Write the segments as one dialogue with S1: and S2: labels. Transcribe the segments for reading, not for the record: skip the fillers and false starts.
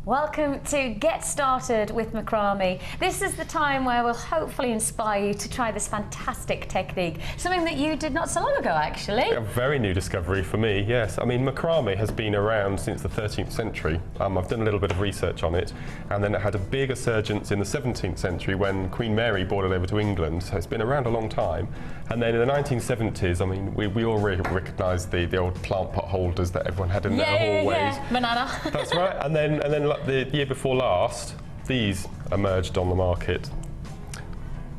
S1: Welcome to Get Started with Macrame. This is the time where we'll hopefully inspire you to try this fantastic technique, something that you did not so long ago actually.
S2: A very new discovery for me, yes. I mean, macrame has been around since the 13th century. I've done a little bit of research on it, and then it had a big resurgence in the 17th century when Queen Mary brought it over to England, so it's been around a long time. And then in the 1970s, I mean, we all recognise the old plant pot holders that everyone had in their hallways.
S1: Yeah, banana.
S2: That's right, and then like the year before last, these emerged on the market.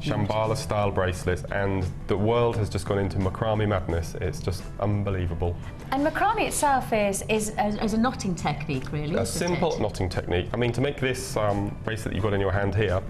S2: Shambhala style bracelets, and the world has just gone into macrame madness. It's just unbelievable.
S1: And macrame itself is a knotting technique, really.
S2: A simple knotting technique. I mean, to make this bracelet that you've got in your hand here,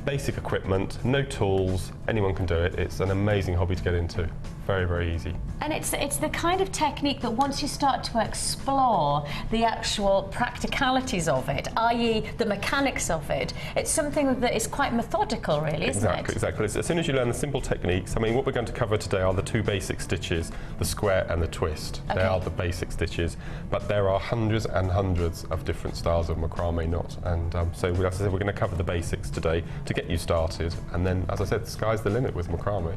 S2: basic equipment, no tools, anyone can do it. It's an amazing hobby to get into. Very, very easy.
S1: And it's the kind of technique that once you start to explore the actual practicalities of it, i.e. the mechanics of it, it's something that is quite methodical, really, isn't it?
S2: Exactly. As soon as you learn the simple techniques, I mean, what we're going to cover today are the two basic stitches, the square and the twist. Okay. They are the basic stitches, but there are hundreds and hundreds of different styles of macrame knot, and so as I said, we're going to cover the basics today to get you started, and then, as I said, the sky's the limit with macrame.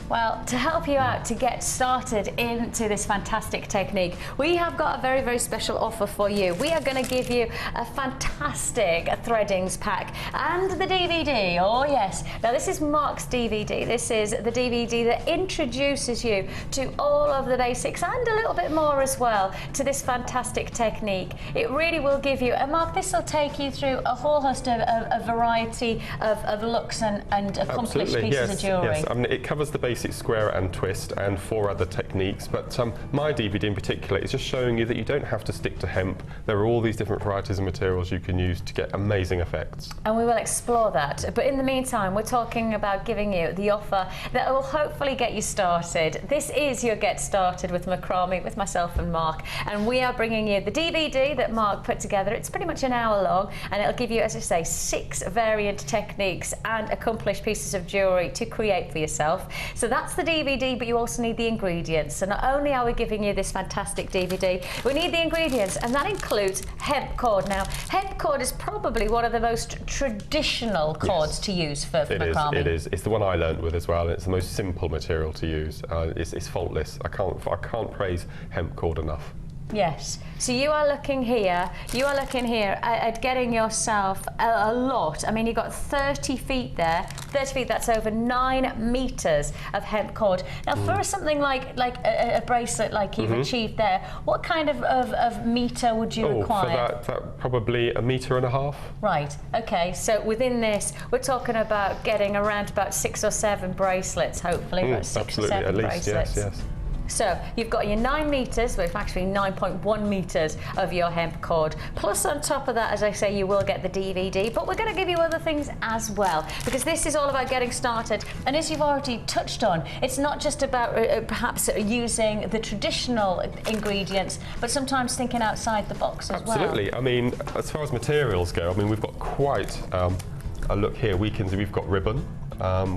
S1: Well, to help you out to get started into this fantastic technique, we have got a very, very special offer for you. We are going to give you a fantastic threadings pack and the DVD. Oh yes. Now this is Mark's DVD. This is the DVD that introduces you to all of the basics and a little bit more as well to this fantastic technique. It really will give you, and Mark, this will take you through a whole host of a variety of looks and accomplished pieces of jewellery.
S2: Yes, I mean, it covers the basic square and twist and 4 other techniques, but my DVD in particular is just showing you that you don't have to stick to hemp. There are all these different varieties of materials you can use to get amazing effects.
S1: And we will explore that, but in the meantime we're talking about giving you the offer that will hopefully get you started. This is your Get Started with Macrame with myself and Mark, and we are bringing you the DVD that Mark put together. It's pretty much an hour long, and it'll give you, as I say, 6 variant techniques and accomplished pieces of jewellery to create for yourself. So that's the DVD, but you also need the ingredients. So not only are we giving you this fantastic DVD, we need the ingredients, and that includes hemp cord. Now, hemp cord is probably one of the most traditional cords to use for macrame.
S2: It is. It's the one I learnt with as well. It's the most simple material to use. It's faultless. I can't praise hemp cord enough.
S1: Yes. So you are looking here at getting yourself a lot. I mean, you've got 30 feet there. 30 feet, that's over 9 meters of hemp cord. Now, for something like a bracelet like you've achieved there, what kind of meter would you require?
S2: For that probably 1.5 meters.
S1: Right. Okay. So within this, we're talking about getting around about 6 or 7 bracelets, hopefully. About 6 or 7
S2: at least,
S1: bracelets.
S2: Yes.
S1: So you've got your 9 meters, well, actually 9.1 meters of your hemp cord. Plus on top of that, as I say, you will get the DVD, but we're going to give you other things as well, because this is all about getting started. And as you've already touched on, it's not just about perhaps using the traditional ingredients, but sometimes thinking outside the box as well.
S2: Absolutely. I mean, as far as materials go, I mean, we've got quite a look here. We've got ribbon.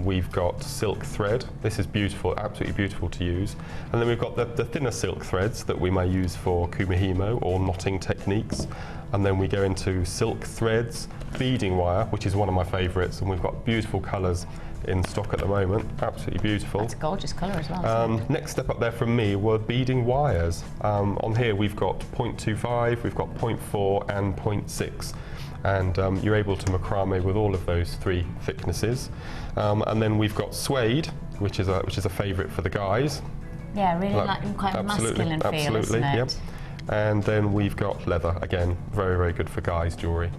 S2: We've got silk thread. This is beautiful, absolutely beautiful to use. And then we've got the thinner silk threads that we may use for kumihimo or knotting techniques. And then we go into silk threads, beading wire, which is one of my favourites, and we've got beautiful colours in stock at the moment, absolutely beautiful.
S1: That's a gorgeous colour as well.
S2: Next step up there from me were beading wires. On here we've got 0.25, we've got 0.4 and 0.6. And you're able to macrame with all of those 3 thicknesses. And then we've got suede, which is a favourite for the guys.
S1: Yeah, really quite a masculine feel, isn't it?
S2: Yep. And then we've got leather, again, very, very good for guys' jewellery.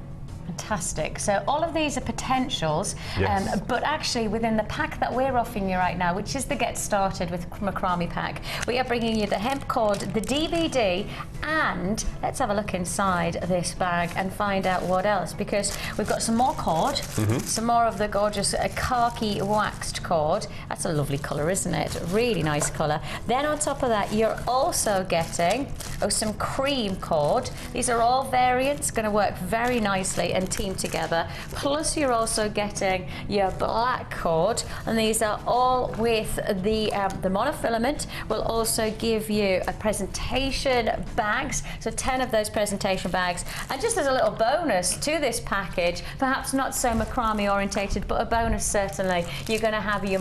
S1: Fantastic. So all of these are potentials,
S2: yes.
S1: But actually within the pack that we're offering you right now, which is the Get Started with Macrame pack, we are bringing you the hemp cord, the DVD, and let's have a look inside this bag and find out what else, because we've got some more cord, some more of the gorgeous khaki waxed cord. That's a lovely colour, isn't it? Really nice colour. Then on top of that, you're also getting some cream cord. These are all variants, going to work very nicely and team together. Plus you're also getting your black cord, and these are all with the monofilament. Will also give you a presentation bags, so 10 of those presentation bags. And just as a little bonus to this package, perhaps not so macrame orientated, but a bonus certainly, you're going to have your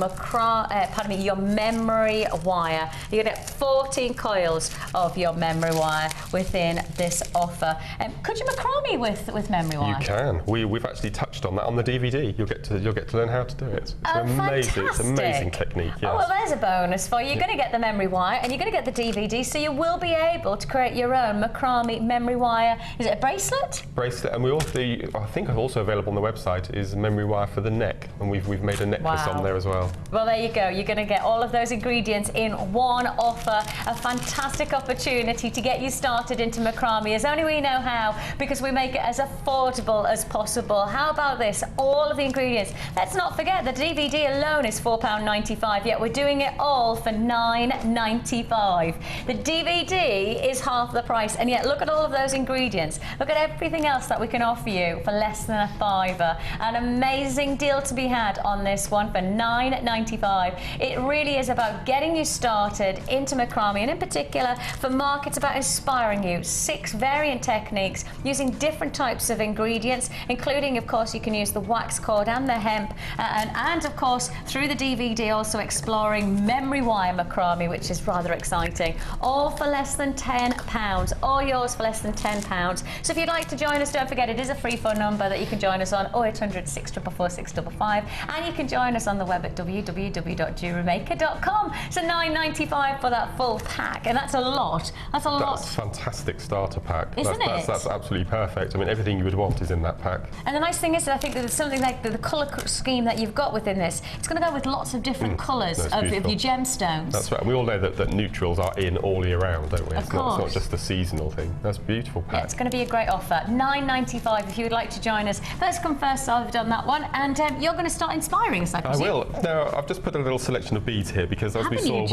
S1: your memory wire. You're going to get 14 coils of your memory wire within this offer. Could you macrame with memory wire?
S2: You can. We've actually touched on that on the DVD. You'll get to learn how to do it. It's amazing.
S1: Fantastic.
S2: It's an amazing technique. Yes.
S1: Oh, well, there's a bonus for you. You're going to get the memory wire and you're going to get the DVD, so you will be able to create your own macrame memory wire. Is it a bracelet?
S2: Bracelet, and we also, I think also available on the website is memory wire for the neck, and we've made a necklace on there as well.
S1: Well, there you go. You're going to get all of those ingredients in one offer. A fantastic opportunity to get you started into macrame, as only we know how, because we make it as affordable as possible. How about this? All of the ingredients. Let's not forget the DVD alone is £4.95, yet we're doing it all for £9.95. The DVD is half the price, and yet look at all of those ingredients. Look at everything else that we can offer you for less than a £5. An amazing deal to be had on this one for £9.95. It really is about getting you started into macrame, and in particular for Mark, it's about inspiring you. 6 variant techniques using different types of ingredients, including, of course, you can use the wax cord and the hemp, and of course through the DVD also exploring memory wire macrame, which is rather exciting. All for less than £10. All yours for less than £10. So if you'd like to join us, don't forget it is a free phone number that you can join us on, 0800 644 655, and you can join us on the web at www.JewelleryMaker.com. So £9.95 for that full pack, and that's a lot. That's a lot.
S2: That's a fantastic starter pack.
S1: Isn't it?
S2: That's absolutely perfect. I mean, everything you would want is in that pack.
S1: And the nice thing is that I think that there's something like the colour scheme that you've got within this. It's going to go with lots of different colours of your gemstones.
S2: That's right. And we all know that neutrals are in all year round, don't we? It's not just a seasonal thing. That's a beautiful pack.
S1: Yeah, it's going to be a great offer. £9.95 if you would like to join us. First come, first serve, I've done that one. And you're going to start inspiring us, I presume.
S2: I will. Now, I've just put a little selection of beads here because as we saw with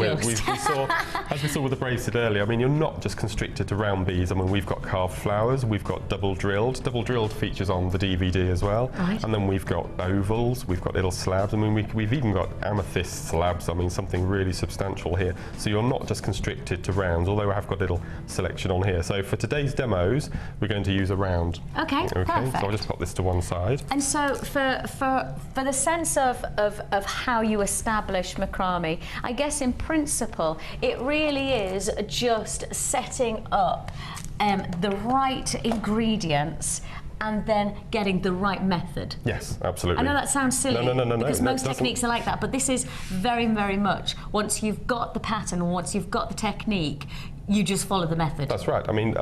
S2: the bracelet earlier, I mean, you're not just constricted to round beads. I mean, we've got carved flowers, we've got double drilled. Double drilled features on the DVD as well. Right. And then we've got ovals, we've got little slabs. I mean, we've even got amethyst slabs. I mean, something really substantial here. So you're not just constricted to rounds, although I have got a little selection on here. So for today's demos, we're going to use a round.
S1: Okay, perfect.
S2: So I'll just pop this to one side.
S1: And so for the sense of how you establish macrame, I guess in principle, it really is just setting up the right ingredients and then getting the right method.
S2: Yes, absolutely.
S1: I know that sounds silly.
S2: No.
S1: Because most techniques are like that, but this is very, very much, once you've got the pattern, once you've got the technique, you just follow the method.
S2: That's right. I mean,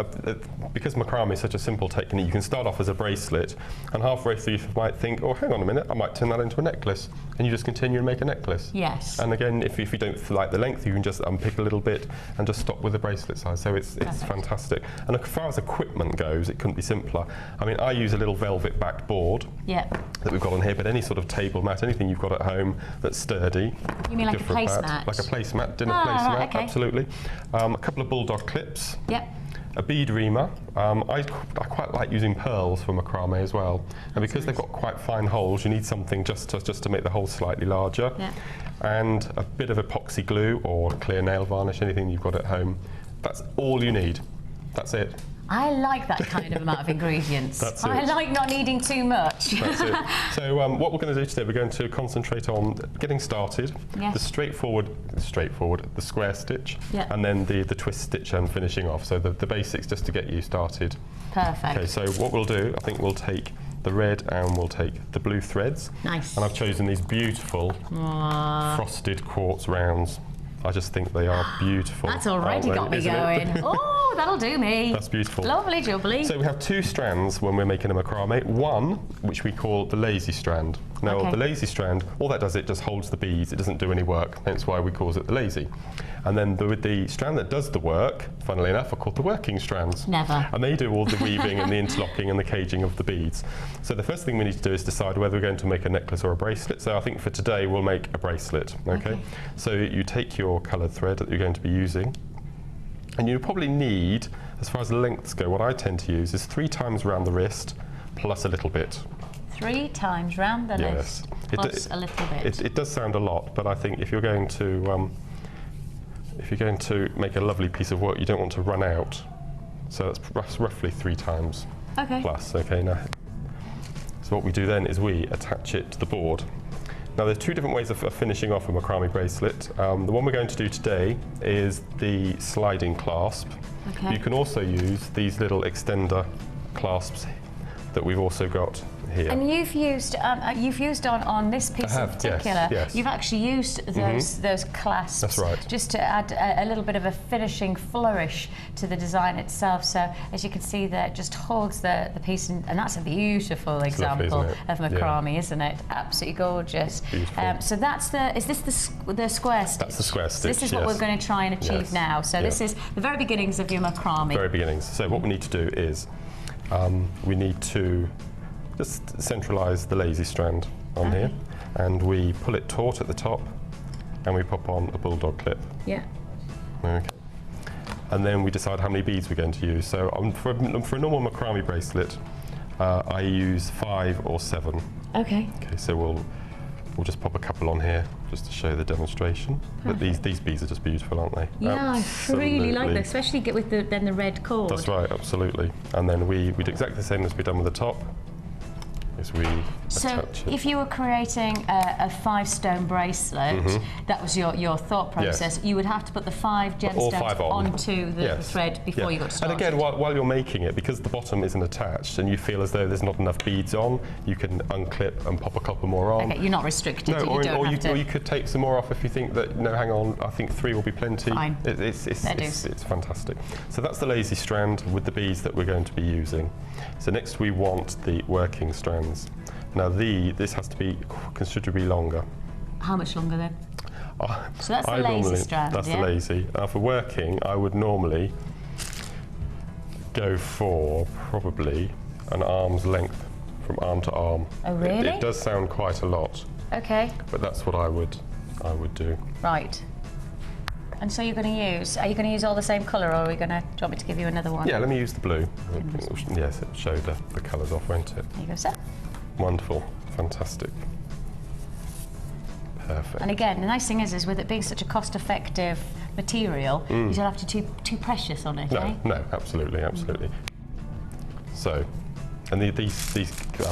S2: because macrame is such a simple technique, you can start off as a bracelet, and halfway through you might think, oh, hang on a minute, I might turn that into a necklace. And you just continue and make a necklace.
S1: Yes.
S2: And again, if you don't like the length, you can just unpick a little bit and just stop with the bracelet size. So it's fantastic. And as far as equipment goes, it couldn't be simpler. I mean, I use a little velvet backed board that we've got on here, but any sort of table mat, anything you've got at home that's sturdy.
S1: You mean like a placemat?
S2: Like a placemat, dinner placemat,
S1: right, okay.
S2: Absolutely. A couple of bulldog clips.
S1: Yep.
S2: A bead reamer. I quite like using pearls for macrame as well, and because they've got quite fine holes, you need something just to make the hole slightly larger. Yeah. And a bit of epoxy glue or clear nail varnish, anything you've got at home. That's all you need. That's it.
S1: I like that kind of amount of ingredients.
S2: That's it.
S1: I like not needing too much.
S2: That's it. So what we're going to do today, we're going to concentrate on getting started, the straightforward, the square stitch, and then the twist stitch and finishing off. So the basics just to get you started.
S1: Perfect.
S2: Okay, so what we'll do, I think we'll take the red and we'll take the blue threads.
S1: Nice.
S2: And I've chosen these beautiful frosted quartz rounds. I just think they are beautiful.
S1: That's already got me going. Oh, that'll do me.
S2: That's beautiful.
S1: Lovely jubbly.
S2: So we have 2 strands when we're making a macrame. One, which we call the lazy strand. Now, the lazy strand, all that does, it just holds the beads. It doesn't do any work. Hence why we call it the lazy. And then with the strand that does the work, funnily enough, are called the working strands.
S1: Never.
S2: And they do all the weaving and the interlocking and the caging of the beads. So the first thing we need to do is decide whether we're going to make a necklace or a bracelet. So I think for today we'll make a bracelet. Okay. So you take your coloured thread that you're going to be using, and you probably need, as far as lengths go, what I tend to use is 3 times around the wrist, plus a little bit.
S1: 3 times round the
S2: Yes.
S1: list, plus a little bit.
S2: It does sound a lot, but I think if you're going to make a lovely piece of work, you don't want to run out. So that's roughly 3 times plus. Okay, now. So what we do then is we attach it to the board. Now there's 2 different ways of finishing off a macrame bracelet. The one we're going to do today is the sliding clasp.
S1: Okay.
S2: You can also use these little extender clasps that we've also got here.
S1: And you've used on this piece in particular.
S2: Yes.
S1: You've actually used those clasps.
S2: That's right.
S1: Just to add a little bit of a finishing flourish to the design itself. So as you can see there, it just holds the piece, and that's a beautiful example of macrame, isn't it? Absolutely gorgeous.
S2: Beautiful.
S1: So that's is this the square stitch?
S2: That's the square stitch.
S1: This is what we're going to try and achieve now. So this is the very beginnings of your macrame.
S2: Very beginnings. So what we need to do is we need to just centralise the lazy strand on here, and we pull it taut at the top, and we pop on a bulldog clip.
S1: Yeah.
S2: Okay. And then we decide how many beads we're going to use. So for a normal macrame bracelet, I use 5 or 7.
S1: Okay.
S2: Okay. So we'll just pop a couple on here just to show the demonstration. But these beads are just beautiful, aren't they?
S1: Yeah, I really like them, especially with the red cord.
S2: That's right, absolutely. And then we do exactly the same as we've done with the top. Is we attach it.
S1: If you were creating a 5-stone bracelet, that was your thought process,
S2: Yes.
S1: you would have to put the 5 gemstones onto the thread before you got started.
S2: And again, while you're making it, because the bottom isn't attached and you feel as though there's not enough beads on, you can unclip and pop a couple more on.
S1: Okay, you're not restricted.
S2: No, or you could take some more off if you think that, no, hang on, I think 3 will be plenty.
S1: Fine.
S2: It's fantastic. So that's the lazy strand with the beads that we're going to be using. So next we want the working strands. Now this has to be considerably longer.
S1: How much longer then? So that's the lazy strand,
S2: That's the lazy. For working, I would normally go for probably an arm's length from arm to arm.
S1: Oh, really?
S2: It does sound quite a lot.
S1: Okay.
S2: But that's what I would do.
S1: Right. And so are you going to use all the same colour, or do you want me to give you another one?
S2: Yeah, let me use the blue. Yes, it'll show the colours off, won't it?
S1: There you go, sir.
S2: Wonderful, fantastic. Perfect.
S1: And again, the nice thing is with it being such a cost-effective material, you don't have to be too precious on it,
S2: No, absolutely. So, and these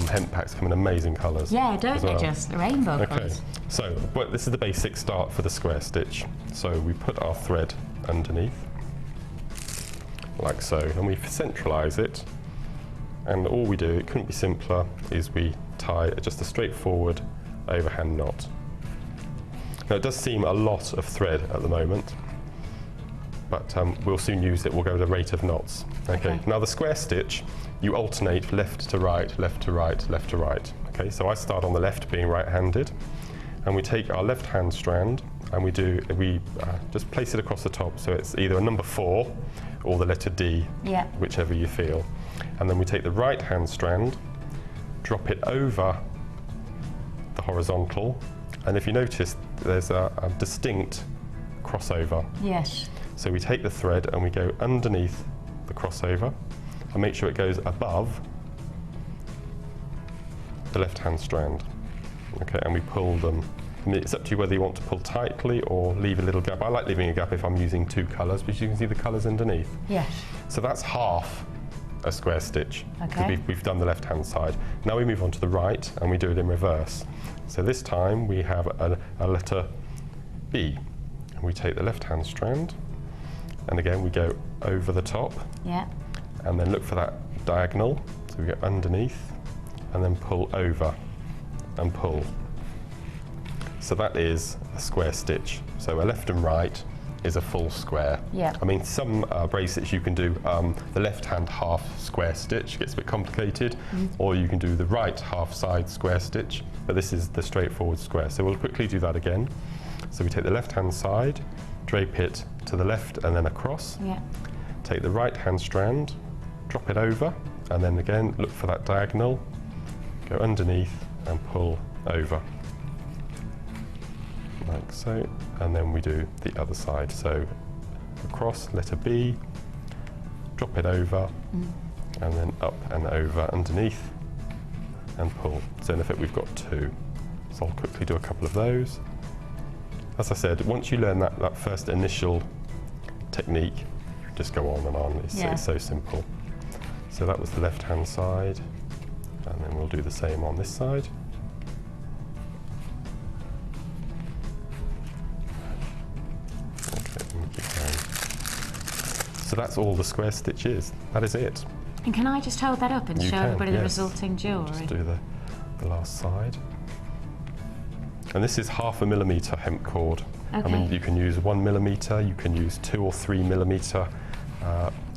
S2: hemp packs come in amazing colours.
S1: Yeah, don't they just? The rainbow colours.
S2: So, this is the basic start for the square stitch. So we put our thread underneath, like so, and we centralise it. And all we do, it couldn't be simpler, is we tie just a straightforward overhand knot. Now it does seem a lot of thread at the moment, but we'll soon use it. We'll go at a rate of knots. Okay. Now the square stitch, you alternate left to right, left to right, left to right. Okay, so I start on the left, being right-handed, and we take our left-hand strand and we just place it across the top. So it's either a number 4 or the letter D, whichever you feel. And then we take the right-hand strand, drop it over the horizontal, and if you notice, there's a distinct crossover.
S1: Yes.
S2: So we take the thread and we go underneath the crossover and make sure it goes above the left-hand strand. Okay, and we pull them. I mean, it's up to you whether you want to pull tightly or leave a little gap. I like leaving a gap if I'm using 2 colours, because you can see the colours underneath.
S1: Yes.
S2: So that's half a square stitch.
S1: Okay.
S2: We've done the left-hand side. Now we move on to the right and we do it in reverse. So this time we have a letter B. And we take the left-hand strand, and again we go over the top.
S1: Yeah.
S2: And then look for that diagonal. So we go underneath and then pull over and pull. So that is a square stitch. So a left and right is a full square.
S1: Yeah.
S2: I mean, some bracelets you can do the left-hand half square stitch, gets a bit complicated, or you can do the right half side square stitch, but this is the straightforward square. So we'll quickly do that again. So we take the left-hand side, drape it to the left and then across.
S1: Yeah.
S2: Take the right-hand strand, drop it over, and then again look for that diagonal, go underneath and pull over. Like so, and then we do the other side. So across, letter B, drop it over, and then up and over underneath, and pull. So in effect we've got 2. So I'll quickly do a couple of those. As I said, once you learn that first initial technique, just go on and on. It's so simple. So that was the left-hand side, and then we'll do the same on this side. Okay, and keep going. So that's all the square stitch is. That is it.
S1: And can I just hold that up and show everybody the resulting jewellery?
S2: Just do the last side. And this is 0.5 millimeter hemp cord.
S1: Okay.
S2: I mean, you can use 1 millimeter, you can use 2 or 3 millimeter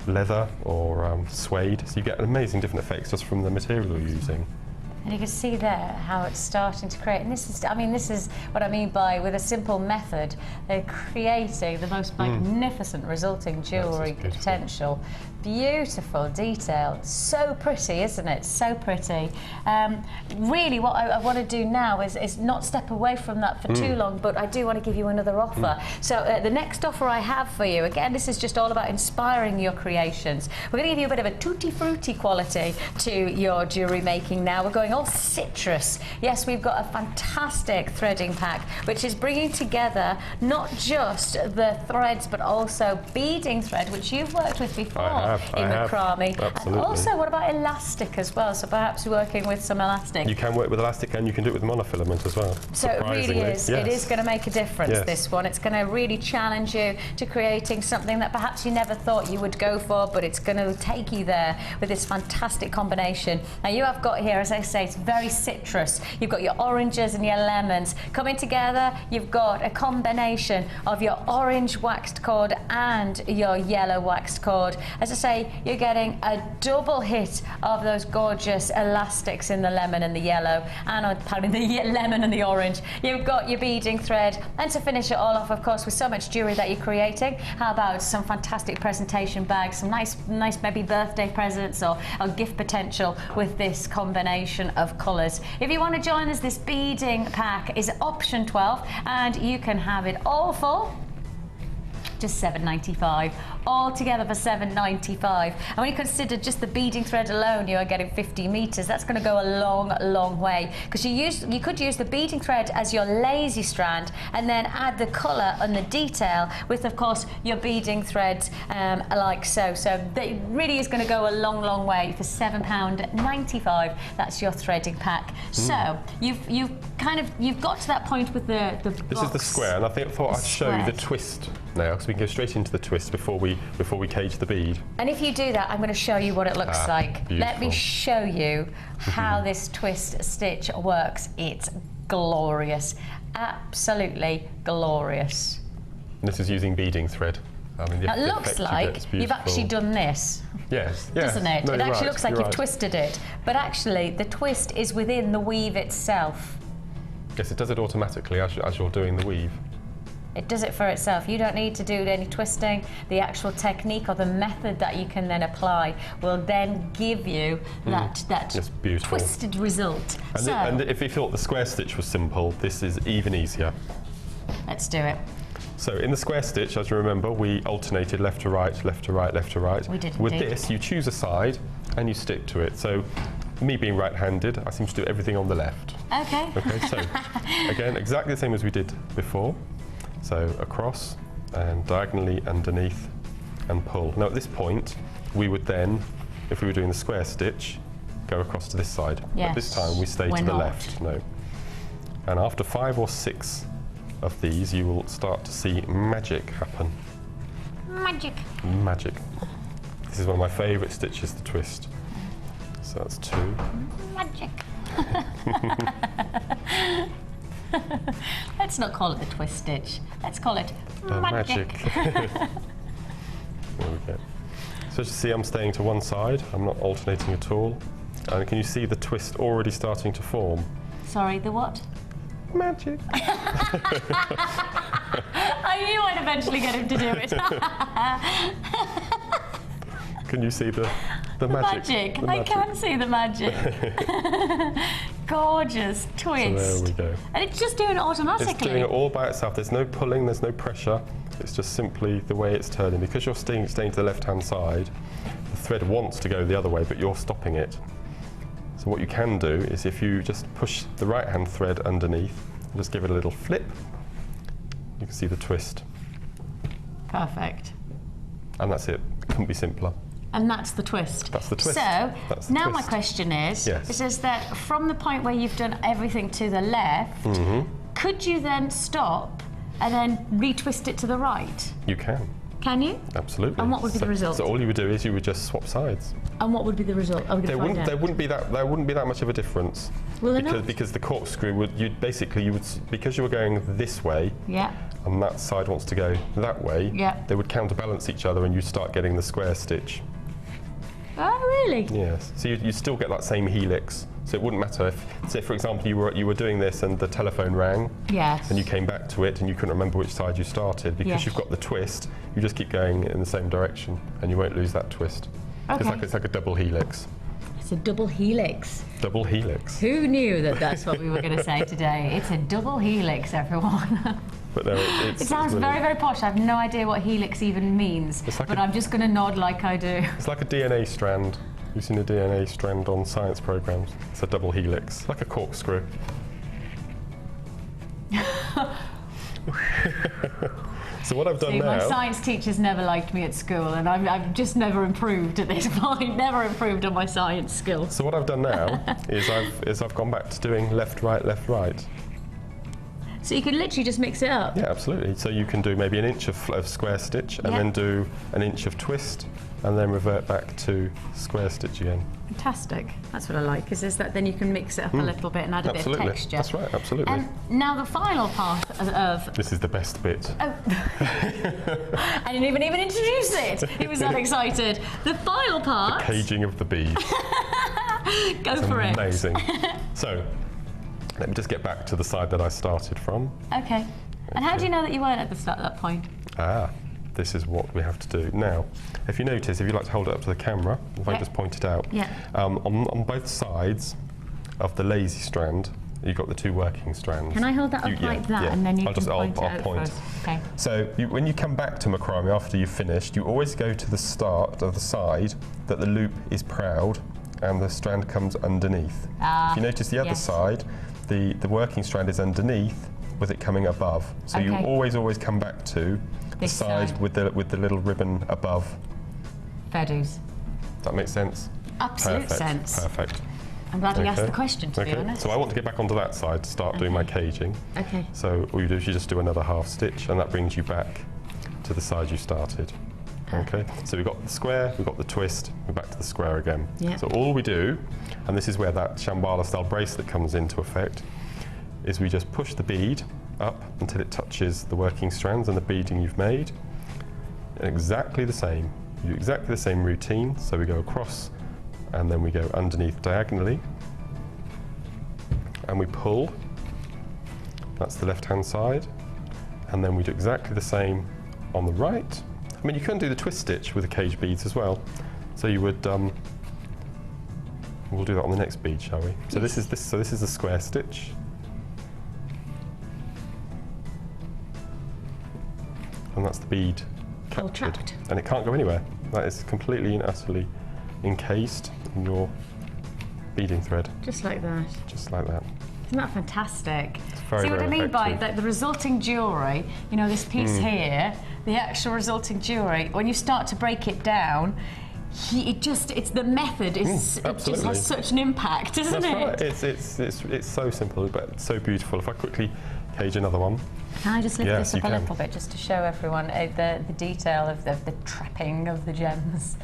S2: leather or suede. So you get amazing different effects just from the material you're using.
S1: And you can see there how it's starting to create. And this is what I mean by, with a simple method, they're creating the most magnificent resulting jewellery potential. Beautiful detail. So pretty, isn't it? So pretty. Really what I want to do now is not step away from that for too long, but I do want to give you another offer. So the next offer I have for you, again, this is just all about inspiring your creations. We're going to give you a bit of a tutti frutti quality to your jewellery making now. We're going all citrus. Yes, we've got a fantastic threading pack, which is bringing together not just the threads, but also beading thread, which you've worked with before. In Macrame.
S2: Absolutely.
S1: And also, what about elastic as well? So perhaps working with some elastic.
S2: You can work with elastic and you can do it with monofilament as well.
S1: So it really is.
S2: Yes.
S1: It is going to make a difference, this one. It's going to really challenge you to creating something that perhaps you never thought you would go for, but it's going to take you there with this fantastic combination. Now you have got here, as I say, it's very citrus. You've got your oranges and your lemons coming together. You've got a combination of your orange waxed cord and your yellow waxed cord. As I say, you're getting a double hit of those gorgeous elastics in the lemon and the yellow, and pardon, the lemon and the orange. You've got your beading thread, and to finish it all off, of course, with so much jewellery that you're creating, how about some fantastic presentation bags, some nice maybe birthday presents or gift potential with this combination of colours. If you want to join us, this beading pack is option 12, and you can have it all for just $7.95, all together for $7.95. And when you consider just the beading thread alone, you are getting 50 meters. That's going to go a long way, because you could use the beading thread as your lazy strand, and then add the colour and the detail with, of course, your beading threads like so. So it really is going to go a long way for £7.95. That's your threading pack. So you've got to that point with the
S2: This
S1: box.
S2: is the square, and I thought I'd show you the twist now, because we can go straight into the twist before we cage the bead.
S1: And if you do that, I'm going to show you what it looks like.
S2: Beautiful.
S1: Let me show you how this twist stitch works. It's glorious, absolutely glorious.
S2: And this is using beading thread. I mean,
S1: It looks like you've actually done this.
S2: Yes.
S1: Doesn't it?
S2: No,
S1: it actually looks like you've
S2: right.
S1: twisted it, but actually the twist is within the weave itself.
S2: Yes, it does it automatically as you're doing the weave.
S1: It does it for itself. You don't need to do any twisting. The actual technique or the method that you can then apply will then give you that twisted result.
S2: And if you thought the square stitch was simple, this is even easier.
S1: Let's do it.
S2: So in the square stitch, as you remember, we alternated left to right, left to right, left to right.
S1: We did
S2: With
S1: indeed.
S2: this, you choose a side and you stick to it. So me being right-handed, I seem to do everything on the left.
S1: Okay.
S2: Okay, so again, exactly the same as we did before. So across and diagonally underneath and pull. Now at this point, we would then, if we were doing the square stitch, go across to this side.
S1: Yes.
S2: But this time we stay to the
S1: not.
S2: left. No. And after 5 or 6 of these, you will start to see magic happen.
S1: Magic.
S2: Magic. This is one of my favourite stitches to twist. So that's 2.
S1: Magic. Let's not call it the twist stitch. Let's call it magic.
S2: There we go. So as you see, I'm staying to one side. I'm not alternating at all. And can you see the twist already starting to form?
S1: Sorry, the what?
S2: Magic.
S1: I knew I'd eventually get him to do it.
S2: Can you see the magic?
S1: The magic. I can see the magic. Gorgeous twist.
S2: So there we go.
S1: And it's just doing it automatically.
S2: It's doing it all by itself. There's no pulling, there's no pressure. It's just simply the way it's turning. Because you're staying to the left-hand side, the thread wants to go the other way, but you're stopping it. So what you can do is if you just push the right hand thread underneath, and just give it a little flip, you can see the twist.
S1: Perfect.
S2: And that's it. Couldn't be simpler.
S1: And that's the twist.
S2: That's the twist.
S1: So
S2: That's the
S1: now
S2: twist.
S1: my question is,
S2: Yes.
S1: it says that from the point where you've done everything to the left, could you then stop and then retwist it to the right?
S2: You can.
S1: Can you?
S2: Absolutely.
S1: And what would be the result?
S2: So all you would do is you would just swap sides.
S1: And what would be the result? Are we
S2: There
S1: going to find
S2: wouldn't,
S1: out?
S2: there wouldn't be that much of a difference.
S1: Will there not?
S2: Because the corkscrew would, because you were going this way,
S1: Yeah.
S2: and that side wants to go that way,
S1: Yeah.
S2: they would counterbalance each other and you'd start getting the square stitch.
S1: Oh, really?
S2: Yes. So you still get that same helix. So it wouldn't matter if, say for example, you were doing this and the telephone rang,
S1: Yes.
S2: and you came back to it and you couldn't remember which side you started. Because
S1: Yes.
S2: you've got the twist, you just keep going in the same direction and you won't lose that twist.
S1: Okay.
S2: It's like a double helix.
S1: It's a double helix.
S2: Double helix.
S1: Who knew that that's what we were going to say today? It's a double helix, everyone.
S2: But no,
S1: It sounds very, very posh. I have no idea what helix even means,
S2: It's like
S1: but
S2: a-
S1: I'm just going to nod like I do.
S2: It's like a DNA strand. You've seen a DNA strand on science programs. It's a double helix, like a corkscrew. So what I've done
S1: See, my
S2: now,
S1: science teachers never liked me at school, and I've just never improved at this point. Never improved on my science skills.
S2: so what I've done now is I've gone back to doing left, right, left, right.
S1: So you can literally just mix it up.
S2: Yeah, absolutely. So you can do maybe an inch of square stitch, and
S1: Yeah.
S2: then do an inch of twist, and then revert back to square stitch again.
S1: Fantastic. That's what I like. Is that then you can mix it up a little bit and add a
S2: Absolutely.
S1: bit of texture.
S2: That's right. Absolutely.
S1: Now the final part of
S2: This is the best bit.
S1: I didn't even introduce it. He was that excited. The final part.
S2: Caging of the bead.
S1: Go for it.
S2: Amazing. So let me just get back to the side that I started from.
S1: Okay. And how do you know that you weren't at the start at that point?
S2: This is what we have to do. Now, if you notice, if you like to hold it up to the camera, if I
S1: Yeah.
S2: just point it out,
S1: Yeah.
S2: on both sides of the lazy strand, you've got the two working strands.
S1: Can I hold that up like that, and then you
S2: I'll
S1: can
S2: just,
S1: point it
S2: I'll
S1: out
S2: point.
S1: for us? Okay.
S2: So when you come back to macrame after you've finished, you always go to the start of the side that the loop is proud and the strand comes underneath. If you notice the other
S1: yes.
S2: side, the working strand is underneath with it coming above. So you
S1: Okay.
S2: always come back to the
S1: This
S2: side
S1: side.
S2: with the little ribbon above.
S1: Fair dues.
S2: Does that make sense?
S1: Absolute
S2: Perfect.
S1: sense.
S2: Perfect.
S1: I'm glad you asked
S2: Okay.
S1: the question, to be honest.
S2: So I want to get back onto that side to start doing my caging.
S1: Okay.
S2: So all you do is you just do another half stitch, and that brings you back to the side you started. Okay, so we've got the square, we've got the twist, we're back to the square again.
S1: Yeah.
S2: So all we do, and this is where that Shambhala style bracelet comes into effect, is we just push the bead up until it touches the working strands and the beading you've made. Exactly the same. You do exactly the same routine. So we go across and then we go underneath diagonally and we pull. That's the left hand side. And then we do exactly the same on the right. I mean, you can do the twist stitch with the cage beads as well. So you would, we'll do that on the next bead, shall we? So this is the square stitch. And that's the bead
S1: All
S2: captured.
S1: trapped.
S2: And it can't go anywhere. That is completely and utterly encased in your beading thread,
S1: Just like that.
S2: just like that.
S1: Isn't that fantastic?
S2: very,
S1: See what I
S2: very
S1: mean by
S2: effective.
S1: that? The resulting jewellery, you know, this piece here, the actual resulting jewellery, when you start to break it down, it's the method is it just
S2: absolutely.
S1: has such an impact, doesn't
S2: That's
S1: it?
S2: right. It's so simple, but so beautiful. If I quickly cage another one.
S1: Can I just lift
S2: Yes,
S1: this up
S2: you
S1: a
S2: can.
S1: little bit just to show everyone the detail of the trapping of the gems?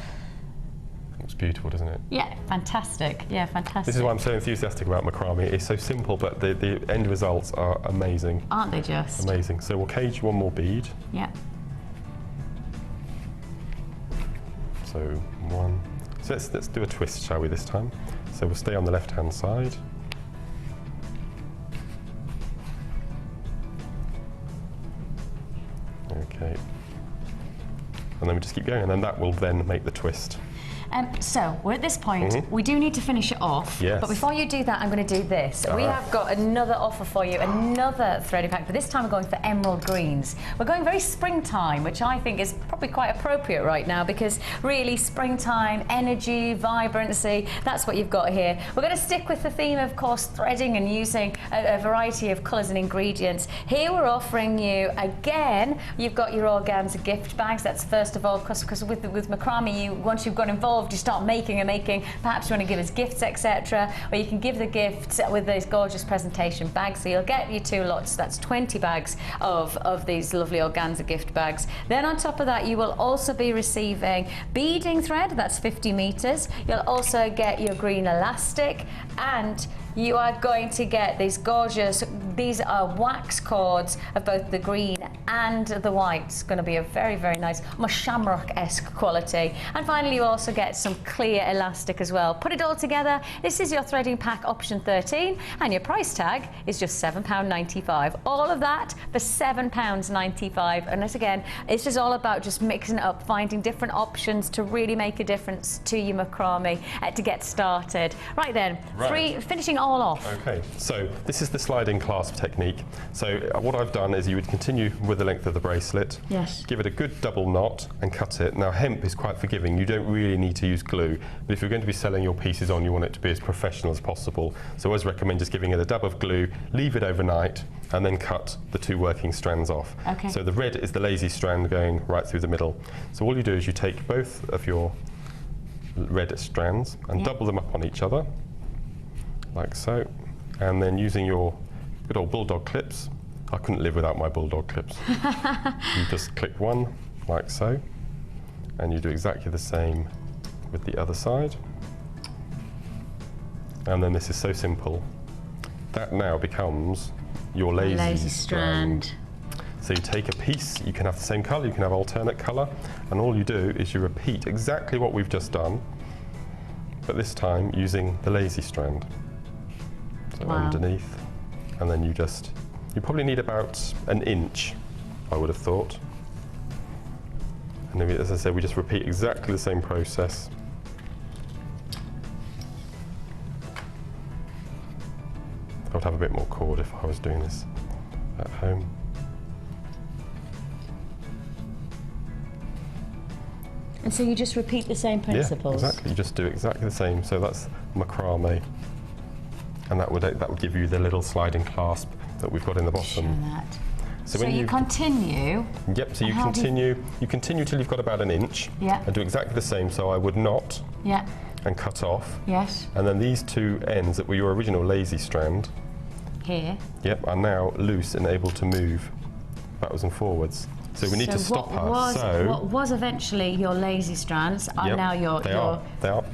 S2: It's beautiful, doesn't it?
S1: Yeah, fantastic. Yeah, fantastic.
S2: This is why I'm so enthusiastic about macrame. It's so simple, but the end results are amazing.
S1: Aren't they just?
S2: Amazing. So we'll cage one more bead.
S1: Yeah.
S2: So one. So let's do a twist, shall we, this time? So we'll stay on the left-hand side. Okay. And then we just keep going, and then that will then make the twist.
S1: So we're at this point, we do need to finish it off.
S2: Yes.
S1: But before you do that, I'm going to do this. We have got another offer for you, another threading pack, but this time we're going for emerald greens. We're going very springtime, which I think is probably quite appropriate right now, because really springtime, energy, vibrancy, that's what you've got here. We're going to stick with the theme, of course, threading and using a variety of colours and ingredients. Here we're offering you, again, you've got your organza gift bags. That's first of all, because with Macrame, once you've got involved, you start making. Perhaps you want to give us gifts, etc. Or you can give the gifts with these gorgeous presentation bags. So you'll get your 2 lots. That's 20 bags of these lovely organza gift bags. Then on top of that, you will also be receiving beading thread. That's 50 meters. You'll also get your green elastic, and you are going to get these gorgeous, these are wax cords of both the green and the white. It's going to be a very, very nice, almost shamrock-esque quality. And finally, you also get some clear elastic as well. Put it all together. This is your threading pack option 13, and your price tag is just £7.95. All of that for £7.95. And this, again, it's just all about just mixing it up, finding different options to really make a difference to your macrame to get started. Right then, finishing all off.
S2: Okay, so this is the sliding clasp technique. So what I've done is you would continue with the length of the bracelet,
S1: yes,
S2: give it a good double knot and cut it. Now hemp is quite forgiving, you don't really need to use glue, but if you're going to be selling your pieces on, you want it to be as professional as possible. So I always recommend just giving it a dab of glue, leave it overnight, and then cut the 2 working strands off.
S1: Okay.
S2: So the red is the lazy strand going right through the middle. So all you do is you take both of your red strands and double them up on each other, like so, and then using your good old bulldog clips, I couldn't live without my bulldog clips. You just click one, like so, and you do exactly the same with the other side. And then this is so simple. That now becomes your lazy strand. So you take a piece, you can have the same colour, you can have alternate colour, and all you do is you repeat exactly what we've just done, but this time using the lazy strand. So underneath, and then you probably need about an inch, I would have thought. And then, as I said, we just repeat exactly the same process. I would have a bit more cord if I was doing this at home.
S1: And so you just repeat the same principles?
S2: Yeah, exactly. You just do exactly the same. So that's macrame. And that would give you the little sliding clasp that we've got in the bottom.
S1: So when you continue.
S2: Yep. So you continue till you've got about an inch.
S1: Yeah.
S2: And do exactly the same. So I would knot.
S1: Yeah.
S2: And cut off.
S1: Yes.
S2: And then these 2 ends that were your original lazy strand.
S1: Here.
S2: Yep. Are now loose and able to move backwards and forwards. So we need to stop her.
S1: What was eventually your lazy strands are now your.
S2: They are.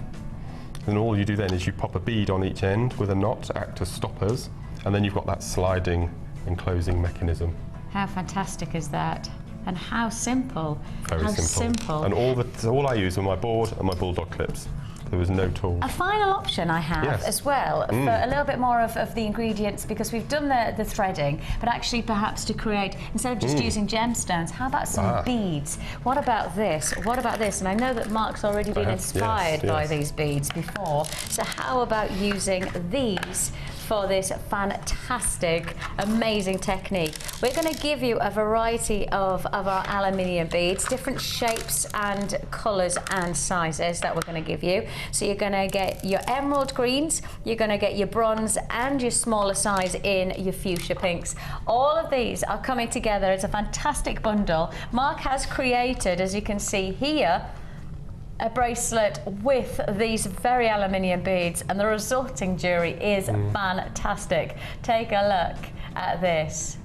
S2: And all you do then is you pop a bead on each end with a knot to act as stoppers, and then you've got that sliding and closing mechanism.
S1: How fantastic is that? And how simple.
S2: Very simple. And all I use are my board and my bulldog clips. There was no tool.
S1: A final option I have as well, for a little bit more of the ingredients, because we've done the threading, but actually perhaps to create, instead of just using gemstones, how about some beads? What about this? What about this? And I know that Mark's already been inspired by these beads before, so how about using these for this fantastic, amazing technique? We're going to give you a variety of our aluminium beads, different shapes and colours and sizes that we're going to give you. So you're going to get your emerald greens, you're going to get your bronze and your smaller size in your fuchsia pinks. All of these are coming together. It's a fantastic bundle. Mark has created, as you can see here, a bracelet with these very aluminium beads, and the resulting jewellery is fantastic. Take a look at this.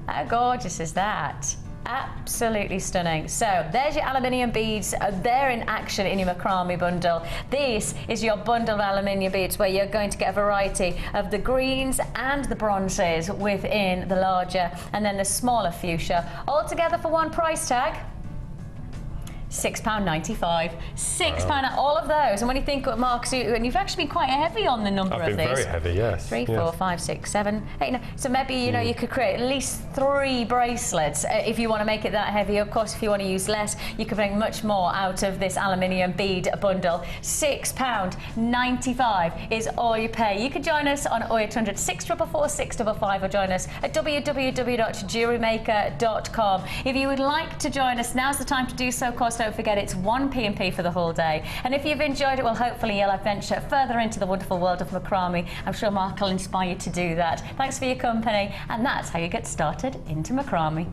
S1: How gorgeous is that? Absolutely stunning. So there's your aluminium beads. They're in action in your macrame bundle. This is your bundle of aluminium beads, where you're going to get a variety of the greens and the bronzes within the larger, and then the smaller fuchsia, all together for one price tag. £6.95. £6, all of those. And when you think, Mark, and you've actually been quite heavy on the number of these.
S2: I've been very heavy, yes.
S1: 3, 4, 5, 6, 7, 8, 9. So maybe, you know, you could create at least 3 bracelets if you want to make it that heavy. Of course, if you want to use less, you can bring much more out of this aluminium bead bundle. £6.95 is all you pay. You can join us on 0800 644 655 or join us at www.jewellerymaker.com. If you would like to join us, now's the time to do so. Of course, don't forget it's 1 P&P for the whole day. And if you've enjoyed it, well, hopefully you'll adventure further into the wonderful world of macrame. I'm sure Mark will inspire you to do that. Thanks for your company, and that's how you get started into macrame.